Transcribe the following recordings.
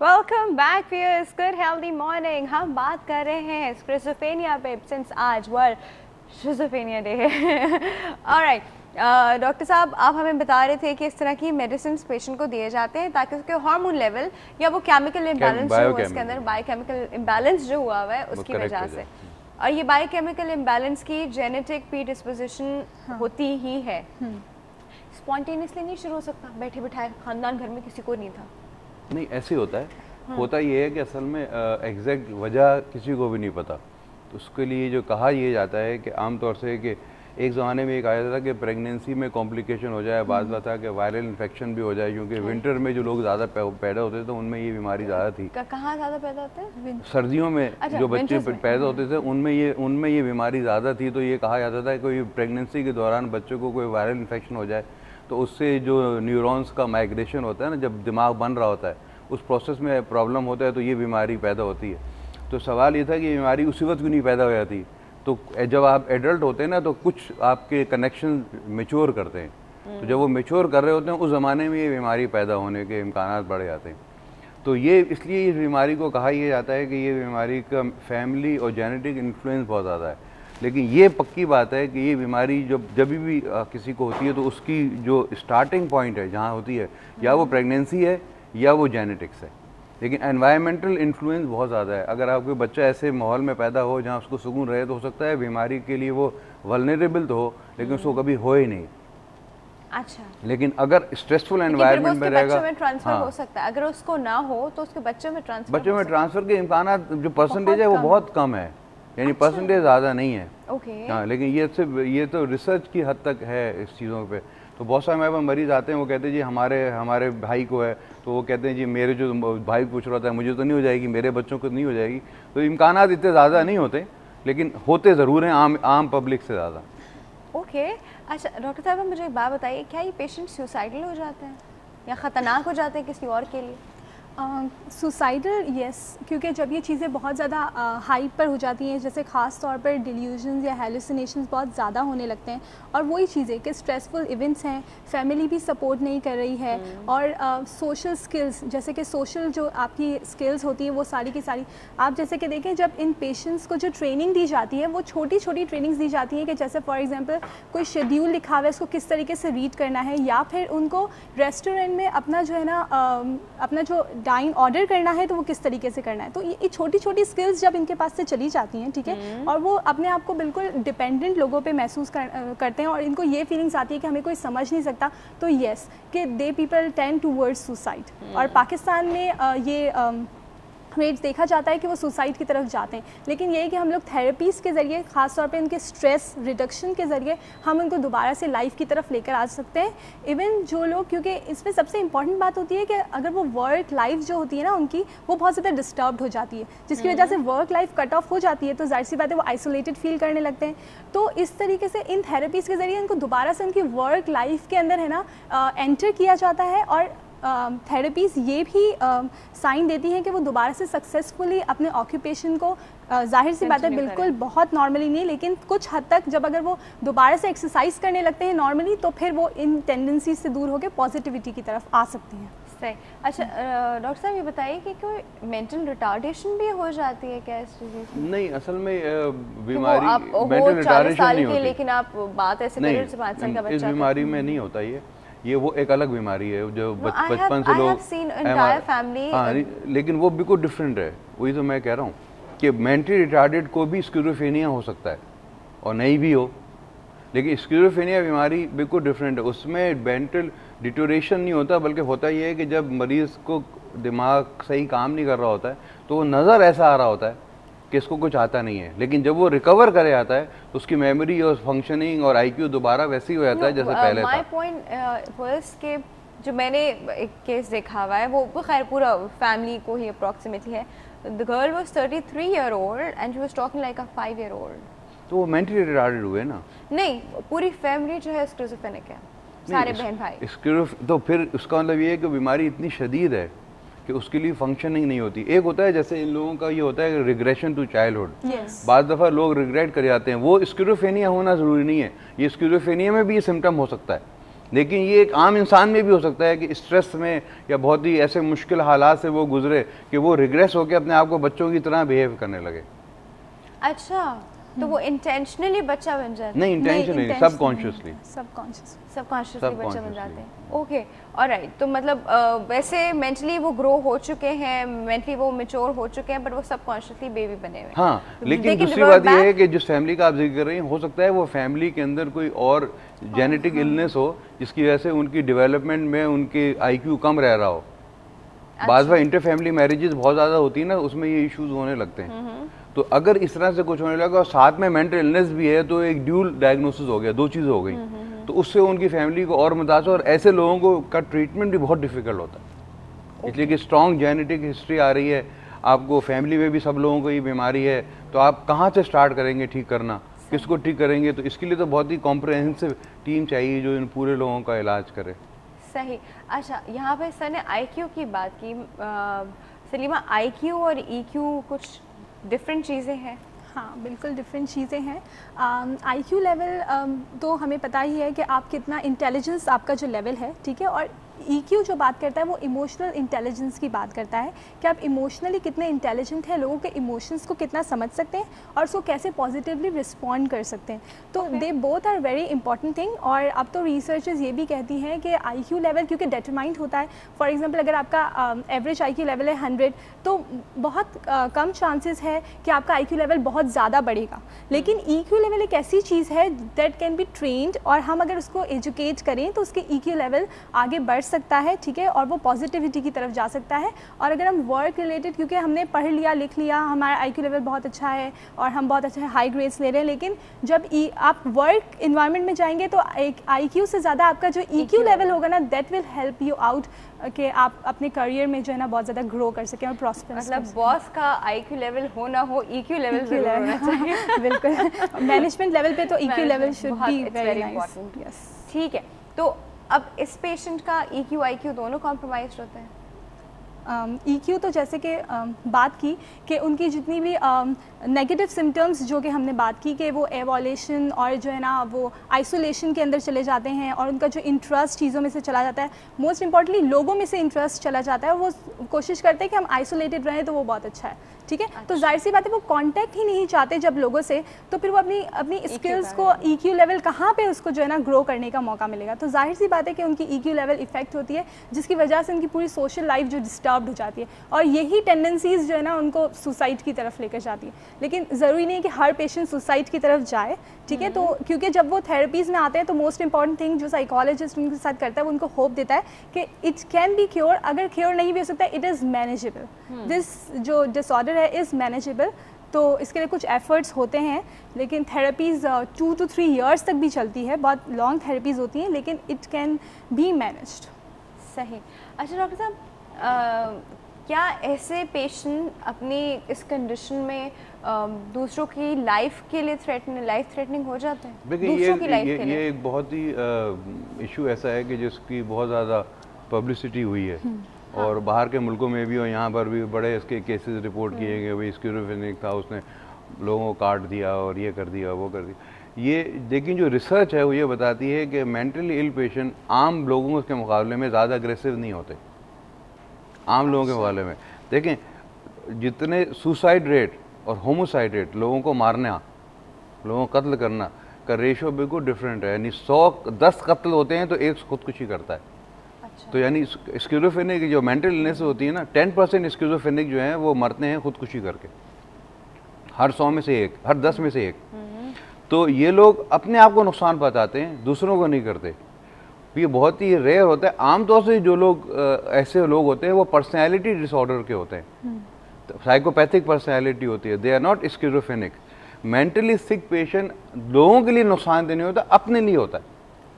Welcome back viewers, good healthy morning. हम बात कर रहे हैं स्किज़ोफ्रेनिया पे सिंस आज वर्ल्ड स्किज़ोफ्रेनिया डे है। ऑलराइट डॉक्टर साहब, आप हमें बता रहे थे कि इस तरह की मेडिसिन पेशेंट को दिए जाते हैं ताकि उसके हार्मोन लेवल या वो केमिकल इम्बैलेंस जो है उसके अंदर बायोकेमिकल इम्बैलेंस जो हुआ हुआ है उसकी वजह से, और ये बायोकेमिकल इम्बैलेंस की जेनेटिक प्रीडिस्पोजिशन होती ही है। स्पॉन्टेनियसली नहीं शुरू हो सकता, बैठे बिठाए खानदान घर में किसी को नहीं था? नहीं, ऐसे होता है। होता ये है कि असल में एग्जैक्ट वजह किसी को भी नहीं पता। तो उसके लिए जो कहा यह जाता है कि आमतौर से कि एक ज़माने में एक आया था कि प्रेगनेंसी में कॉम्प्लिकेशन हो जाए, बाद में था कि वायरल इन्फेक्शन भी हो जाए, क्योंकि विंटर में जो लोग ज़्यादा पैदा होते थे तो उनमें ये बीमारी ज़्यादा थी। कहाँ ज़्यादा पैदा होते हैं? सर्दियों में जो बच्चे पैदा होते थे उनमें ये बीमारी ज़्यादा थी। तो ये कहा जाता था कि कोई प्रेगनेंसी के दौरान बच्चों को कोई वायरल इन्फेक्शन हो जाए तो उससे जो न्यूरॉन्स का माइग्रेशन होता है ना, जब दिमाग बन रहा होता है उस प्रोसेस में प्रॉब्लम होता है तो ये बीमारी पैदा होती है। तो सवाल ये था कि ये बीमारी उसी वक्त क्यों नहीं पैदा हो जाती। तो जब आप एडल्ट होते हैं ना तो कुछ आपके कनेक्शन मेच्योर करते हैं, तो जब वो मेच्योर कर रहे होते हैं उस ज़माने में ये बीमारी पैदा होने के इम्कानात बढ़ जाते हैं। तो ये इसलिए इस बीमारी को कहा यह जाता है कि ये बीमारी का फैमिली और जेनेटिक इन्फ्लुएंस बहुत ज़्यादा है। लेकिन ये पक्की बात है कि ये बीमारी जब भी किसी को होती है तो उसकी जो स्टार्टिंग पॉइंट है जहाँ होती है या वो प्रेगनेंसी है या वो जेनेटिक्स है। लेकिन एनवायरमेंटल इन्फ्लुएंस बहुत ज़्यादा है। अगर आपके बच्चा ऐसे माहौल में पैदा हो जहाँ उसको सुकून रहे तो हो सकता है बीमारी के लिए वो वल्नरेबल तो हो, लेकिन उसको कभी हो ही नहीं। अच्छा, लेकिन अगर स्ट्रेसफुल एनवायरनमेंट में रहेगा, में ट्रांसफर हो सकता है। अगर उसको ना हो तो उसके बच्चों में ट्रांसफर के इम्कान जो परसेंटेज है वो बहुत कम है, यानी परसेंटेज ज़्यादा नहीं है। हाँ, लेकिन ये तो रिसर्च की हद तक है इस चीज़ों पे। तो बहुत सारे हमारे पास मरीज़ आते हैं, वो कहते हैं जी हमारे भाई को है, तो वो कहते हैं जी मेरे जो भाई पूछ रहा था मुझे तो नहीं हो जाएगी, मेरे बच्चों को नहीं हो जाएगी। तो इम्कानात इतने ज़्यादा नहीं होते, लेकिन होते ज़रूर हैं आम पब्लिक से ज़्यादा। ओके। अच्छा डॉक्टर साहब, मुझे एक बात बताइए, क्या ये पेशेंट सुसाइडल हो जाते हैं या ख़तरनाक हो जाते हैं किसी और के लिए? सुसाइडल यस, क्योंकि जब ये चीज़ें बहुत ज़्यादा हाइप पर हो जाती हैं, जैसे ख़ास तौर पर डिल्यूजन्स या हेलुसिनेशंस बहुत ज़्यादा होने लगते हैं, और वही चीज़ें कि स्ट्रेसफुल इवेंट्स हैं, फैमिली भी सपोर्ट नहीं कर रही है, और सोशल स्किल्स जैसे कि सोशल जो आपकी स्किल्स होती हैं वो सारी की सारी आप जैसे कि देखें, जब इन पेशेंट्स को जो ट्रेनिंग दी जाती है वो छोटी छोटी ट्रेनिंग्स दी जाती हैं कि जैसे फॉर एग्जांपल कोई शेड्यूल लिखा हुआ है उसको किस तरीके से रीड करना है, या फिर उनको रेस्टोरेंट में अपना जो है ना अपना जो डाइन ऑर्डर करना है तो वो किस तरीके से करना है। तो ये छोटी छोटी स्किल्स जब इनके पास से चली जाती हैं, ठीक है, और वो अपने आप को बिल्कुल डिपेंडेंट लोगों पे महसूस करते हैं और इनको ये फीलिंग्स आती है कि हमें कोई समझ नहीं सकता, तो यस कि they people tend towards suicide. और पाकिस्तान में ये रेट्स देखा जाता है कि वो सुसाइड की तरफ जाते हैं। लेकिन ये है कि हम लोग थेरेपीज़ के ज़रिए, ख़ास तौर पे उनके स्ट्रेस रिडक्शन के ज़रिए हम उनको दोबारा से लाइफ की तरफ लेकर आ सकते हैं। इवन जो लोग, क्योंकि इसमें सबसे इंपॉर्टेंट बात होती है कि अगर वो वर्क लाइफ जो होती है ना उनकी, वो बहुत ज़्यादा डिस्टर्ब्ड हो जाती है, जिसकी वजह से वर्क लाइफ कट ऑफ हो जाती है, तो जाहिर सी बात है वो आइसोलेटेड फील करने लगते हैं। तो इस तरीके से इन थेरेपीज़ के ज़रिए उनको दोबारा से उनकी वर्क लाइफ के अंदर है ना एंटर किया जाता है, और थेरेपीज़ ये भी साइन देती हैं कि वो दोबारा से सक्सेसफुली अपने ऑक्यूपेशन को, जाहिर सी बात है बिल्कुल बहुत नॉर्मली नहीं, लेकिन कुछ हद तक जब अगर वो दोबारा से एक्सरसाइज करने लगते हैं नॉर्मली, तो फिर वो इन टेंडेंसी से दूर होकर पॉजिटिविटी की तरफ आ सकती हैं। सही। अच्छा डॉक्टर साहब, ये बताइए कि कोई मेंटल रिटार्डेशन भी हो जाती है क्या इस चीज़ में? नहीं, असल में बीमारी मेंटल रिटार्डेशन नहीं होती, लेकिन आप बात ऐसे कर रहे हैं 5 साल का बच्चा, इस बीमारी में नहीं होता ये वो एक अलग बीमारी है जो बचपन से लोग, हाँ, लेकिन वो बिल्कुल डिफरेंट है। वही तो मैं कह रहा हूँ कि मेंटली रिटार्डेड को भी स्किज़ोफ्रेनिया हो सकता है और नहीं भी हो, लेकिन स्किज़ोफ्रेनिया बीमारी बिल्कुल डिफरेंट है। उसमें मेंटल डिटोरेशन नहीं होता, बल्कि होता ये है कि जब मरीज़ को दिमाग सही काम नहीं कर रहा होता है तो वो नज़र ऐसा आ रहा होता है कि इसको कुछ आता नहीं है, लेकिन जब वो रिकवर करे आता है तो उसकी मेमोरी और फंक्शनिंग और IQ दोबारा वैसे ही हो जाता है जैसे पहले था। माय पॉइंट वाज कि जो मैंने एक केस देखा हुआ है वो खैर पूरा फैमिली को ही अप्रॉक्सीमेटली है। The girl was 33 year old and she was talking like a 5 year old. तो वो मेंटली रिटार्डेड हुए ना? नहीं, पूरी फैमिली जो है स्किज़ोफ्रेनिक है, सारे बहन भाई। तो फिर उसका मतलब ये है कि बीमारी इतनी शदीद है कि उसके लिए फंक्शनिंग नहीं होती। एक होता है जैसे इन लोगों का ये होता है रिग्रेशन टू चाइल्डहुड, बाद दफ़ा लोग रिग्रेट कर जाते हैं, वो स्किज़ोफ्रेनिया होना ज़रूरी नहीं है। ये स्किज़ोफ्रेनिया में भी ये सिम्टम हो सकता है लेकिन ये एक आम इंसान में भी हो सकता है कि स्ट्रेस में या बहुत ही ऐसे मुश्किल हालात से वो गुजरे कि वो रिग्रेस होकर अपने आप को बच्चों की तरह बिहेव करने लगे। अच्छा, तो वो इंटेंशनली बच्चा बन जाता है? नहीं, इंटेंशनली नहीं, सबकॉन्शियसली बच्चा बन जाते हैं। Okay, alright. तो मतलब वैसे मेंटली वो ग्रो हो चुके हैं, मेंटली वो मैच्योर हो चुके हैं, पर वो सबकॉन्शियसली बेबी बने हुए हैं। हाँ, लेकिन दूसरी बात ये है कि जिस फैमिली का आप जिक्र कर रहे हैं, हो सकता है वो फैमिली के अंदर कोई और जेनेटिक इलनेस हो जिसकी वजह से उनकी डेवलपमेंट में उनके IQ कम रह रहा हो। बाद में इंटर फैमिली मैरिजेस बहुत ज़्यादा होती है ना, उसमें ये इश्यूज होने लगते हैं। तो अगर इस तरह से कुछ होने लगा और साथ में मेंटल इलनेस भी है तो एक ड्यूल डायग्नोसिस हो गया, दो चीज़ें हो गई। तो उससे उनकी फैमिली को और मुतासर, और ऐसे लोगों को का ट्रीटमेंट भी बहुत डिफिकल्ट होता है। इसलिए कि स्ट्रॉन्ग जेनेटिक हिस्ट्री आ रही है, आपको फैमिली में भी सब लोगों को ये बीमारी है, तो आप कहाँ से स्टार्ट करेंगे ठीक करना, किसको ठीक करेंगे? तो इसके लिए तो बहुत ही कॉम्प्रहेंसिव टीम चाहिए जो इन पूरे लोगों का इलाज करे। सही। अच्छा, यहाँ पे सर ने IQ की बात की। सलीमा, IQ और EQ कुछ डिफरेंट चीज़ें हैं? हाँ, बिल्कुल डिफरेंट चीज़ें हैं। IQ लेवल तो हमें पता ही है कि आप कितना इंटेलिजेंस, आपका जो लेवल है, ठीक है, और EQ जो बात करता है वो इमोशनल इंटेलिजेंस की बात करता है कि आप इमोशनली कितने इंटेलिजेंट हैं, लोगों के इमोशंस को कितना समझ सकते हैं और उसको कैसे पॉजिटिवली रिस्पॉन्ड कर सकते हैं। तो they both are very important thing. और अब तो रिसर्चेस ये भी कहती हैं कि IQ लेवल क्योंकि डिटरमाइंड होता है, फॉर एग्जांपल अगर आपका एवरेज IQ लेवल है 100, तो बहुत कम चांसेस है कि आपका IQ लेवल बहुत ज़्यादा बढ़ेगा। लेकिन EQ लेवल एक ऐसी चीज़ है दैट कैन बी ट्रेंड, और हम अगर उसको एजुकेट करें तो उसके EQ लेवल आगे बढ़ सकता है, ठीक है, और वो पॉजिटिविटी की तरफ जा सकता है। और अगर हम वर्क रिलेटेड, क्योंकि हमने पढ़ लिया लिख लिया, हमारा IQ लेवल बहुत अच्छा है और हम बहुत अच्छा हाई ग्रेड्स ले रहे हैं, लेकिन जब आप वर्क इन्वायरमेंट में जाएंगे तो एक IQ से ज़्यादा आपका जो EQ लेवल होगा ना, that will help you out कि आप अपने करियर में जो है ना बहुत ज़्यादा ग्रो कर सकें और प्रॉस्पर। मतलब बॉस का IQ लेवल हो ना हो, EQ लेवल ज़रूर होना चाहिए। बिल्कुल, मैनेजमेंट लेवल पे तो EQ level should be very important. Yes, ठीक है। तो अब इस पेशेंट का EQ IQ दोनों कॉम्प्रोमाइज्ड होते हैं? EQ तो जैसे कि बात की कि उनकी जितनी भी नेगेटिव सिम्टम्स जो कि हमने बात की कि वो एवोल्यूशन और जो है ना वो आइसोलेशन के अंदर चले जाते हैं, और उनका जो इंटरेस्ट चीज़ों में से चला जाता है, मोस्ट इम्पॉर्टेंटली लोगों में से इंटरेस्ट चला जाता है, और वो कोशिश करते हैं कि हम आइसोलेटेड रहें, तो वो बहुत अच्छा है, ठीक है। तो जाहिर सी बात है वो कांटेक्ट ही नहीं चाहते जब लोगों से, तो फिर वो अपनी स्किल्स को EQ लेवल कहाँ पे उसको जो है ना ग्रो करने का मौका मिलेगा। तो जाहिर सी बात है कि उनकी EQ लेवल इफेक्ट होती है, जिसकी वजह से उनकी पूरी सोशल लाइफ जो डिस्टर्ब हो जाती है, और यही टेंडेंसीज जो है ना उनको सुसाइड की तरफ लेकर जाती है। लेकिन ज़रूरी नहीं है कि हर पेशेंट सुसाइड की तरफ जाए, ठीक है। तो क्योंकि जब वो थेरेपीज़ में आते हैं तो मोस्ट इंपॉर्टेंट थिंग जो साइकोलॉजिस्ट उनके साथ करता है वो उनको होप देता है कि इट कैन बी क्योर, अगर क्योर नहीं भी हो सकता है, इट इज़ मैनेजेबल, दिस जो डिसऑर्डर है इज़ मैनेजेबल। तो इसके लिए कुछ एफर्ट्स होते हैं, लेकिन थेरेपीज़ 2 to 3 years तक भी चलती है, बहुत लॉन्ग थेरेपीज़ होती हैं, लेकिन इट कैन बी मैनेज्ड। सही। अच्छा डॉक्टर साहब, क्या ऐसे पेशेंट अपनी इस कंडीशन में दूसरों की लाइफ के लिए लाइफ थ्रेटनिंग हो जाते हैं? देखिए ये एक बहुत ही इशू ऐसा है कि जिसकी बहुत ज़्यादा पब्लिसिटी हुई है, और बाहर के मुल्कों में भी और यहाँ पर भी बड़े इसके केसेस रिपोर्ट किए गए। वही स्किज़ोफ्रेनिक था, उसने लोगों को काट दिया और ये कर दिया वो कर दिया। ये लेकिन जो रिसर्च है वो ये बताती है कि मेंटली इल पेशेंट आम लोगों के मुकाबले में ज़्यादा अग्रेसिव नहीं होते। आम लोगों के मुकाबले में देखें, जितने सुसाइड रेट और होमोसाइड रेट, लोगों को मारना, लोगों को कत्ल करना का रेशो बिल्कुल डिफरेंट है। यानी 10 कत्ल होते हैं तो एक खुदकुशी करता है। अच्छा। तो यानी स्किज़ोफ्रेनिक जो मेंटल इलनेस होती है ना, 10% स्किज़ोफ्रेनिक जो हैं वो मरते हैं खुदकुशी करके, हर 100 में से एक, हर 10 में से एक। तो ये लोग अपने आप को नुकसान पहुंचाते हैं, दूसरों को नहीं करते। ये बहुत ही रेयर होता है। आमतौर से जो लोग ऐसे लोग होते हैं वो पर्सनैलिटी डिसऑर्डर के होते हैं, साइकोपैथिक पर्सनैलिटी होती है, they are not schizophrenic. Mentally sick patient लोगों के लिए नुकसान देने होता है, अपने लिए होता है।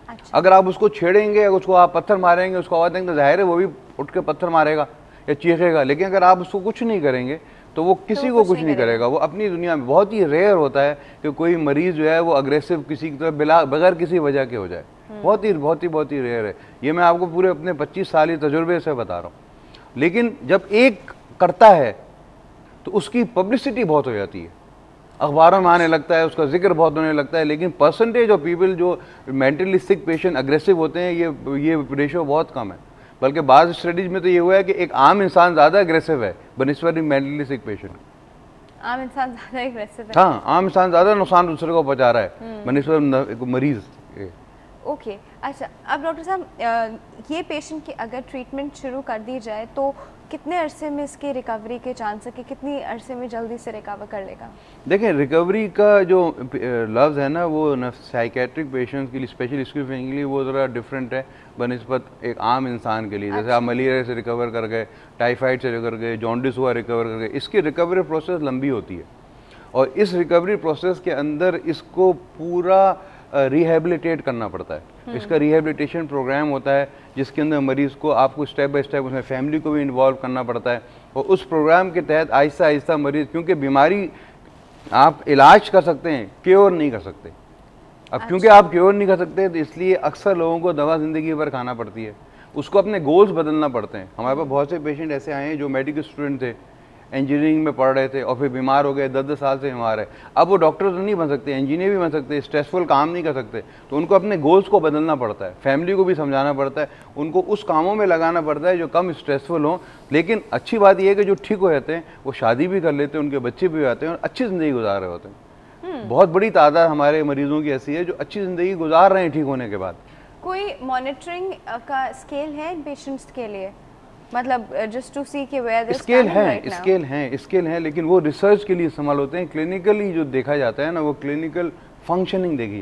अच्छा। अगर आप उसको छेड़ेंगे, उसको आप पत्थर मारेंगे, उसको आवाज़ देंगे, तो जाहिर है वो भी उठ के पत्थर मारेगा या चीखेगा। लेकिन अगर आप उसको कुछ नहीं करेंगे तो वो किसी को कुछ नहीं करेगा, वो अपनी दुनिया में। बहुत ही रेयर होता है कि कोई मरीज जो है वो अग्रेसिव किसी की तरफ बगैर किसी वजह के हो जाए। बहुत ही रेयर है। ये मैं आपको पूरे अपने 25 साल तजुर्बे से बता रहा हूँ। लेकिन जब एक करता है तो उसकी पब्लिसिटी बहुत हो जाती है, अखबारों में आने लगता है, उसका जिक्र बहुत होने लगता है, लेकिन परसेंटेज ऑफ पीपल जो मेंटली सिक पेशेंट अग्रेसिव होते हैं ये रेशो बहुत कम है। बल्कि बाद स्टडीज में तो ये हुआ है कि एक आम इंसान ज़्यादा अग्रेसिव है बनिस्बत मेंटली सिक पेशेंट। आम इंसान ज़्यादा अग्रेसिव है? हाँ, आम इंसान ज़्यादा नुकसान दूसरे को पहुँचा रहा है बनिस्बत मरीज। ओके अच्छा, अब डॉक्टर साहब ये पेशेंट की अगर ट्रीटमेंट शुरू कर दी जाए तो कितने अरसे में इसकी रिकवरी के चांस है कि कितनी अरसे में जल्दी से रिकवर कर लेगा? देखें, रिकवरी का जो लफ्ज़ है ना वो साइकेट्रिक पेशेंट्स के लिए, स्पेशली स्किज़ोफ्रेनिया के लिए वो ज़रा डिफरेंट है बनिस्बत एक आम इंसान के लिए। जैसे आप मलेरिया से रिकवर कर गए, टाइफाइड से रिकवर गए, जॉन्डिस हुआ रिकवर कर गए, इसकी रिकवरी प्रोसेस लंबी होती है और इस रिकवरी प्रोसेस के अंदर इसको पूरा रिहेबिलिटेट करना पड़ता है। इसका रिहेबिलिटेशन प्रोग्राम होता है जिसके अंदर मरीज़ को आपको स्टेप बाय स्टेप उसमें फैमिली को भी इन्वॉल्व करना पड़ता है और उस प्रोग्राम के तहत आहिस्ता आहिस्ता मरीज़, क्योंकि बीमारी आप इलाज कर सकते हैं, क्योर नहीं कर सकते। अब क्योंकि आप क्योर नहीं कर सकते तो इसलिए अक्सर लोगों को दवा ज़िंदगी भर खाना पड़ती है, उसको अपने गोल्स बदलना पड़ते हैं। हमारे पास बहुत से पेशेंट ऐसे आए हैं जो मेडिकल स्टूडेंट थे, इंजीनियरिंग में पढ़ रहे थे और फिर बीमार हो गए, 10-10 साल से बीमार है। अब वो डॉक्टर तो नहीं बन सकते, इंजीनियर भी बन सकते, स्ट्रेसफुल काम नहीं कर सकते, तो उनको अपने गोल्स को बदलना पड़ता है, फैमिली को भी समझाना पड़ता है, उनको उस कामों में लगाना पड़ता है जो कम स्ट्रेसफुल हों। लेकिन अच्छी बात यह है कि जो ठीक हो जाते हैं वो शादी भी कर लेते हैं, उनके बच्चे भी आते हैं और अच्छी ज़िंदगी गुजार रहे होते हैं। बहुत बड़ी तादाद हमारे मरीजों की ऐसी है जो अच्छी ज़िंदगी गुजार रहे हैं ठीक होने के बाद। कोई मॉनिटरिंग का स्केल है इन पेशेंट्स के लिए, मतलब जस्ट टू सी कि वेयर स्केल हैं लेकिन वो रिसर्च के लिए इस्तेमाल होते हैं। क्लिनिकली जो देखा जाता है ना वो क्लिनिकल फंक्शनिंग देखी जाती है।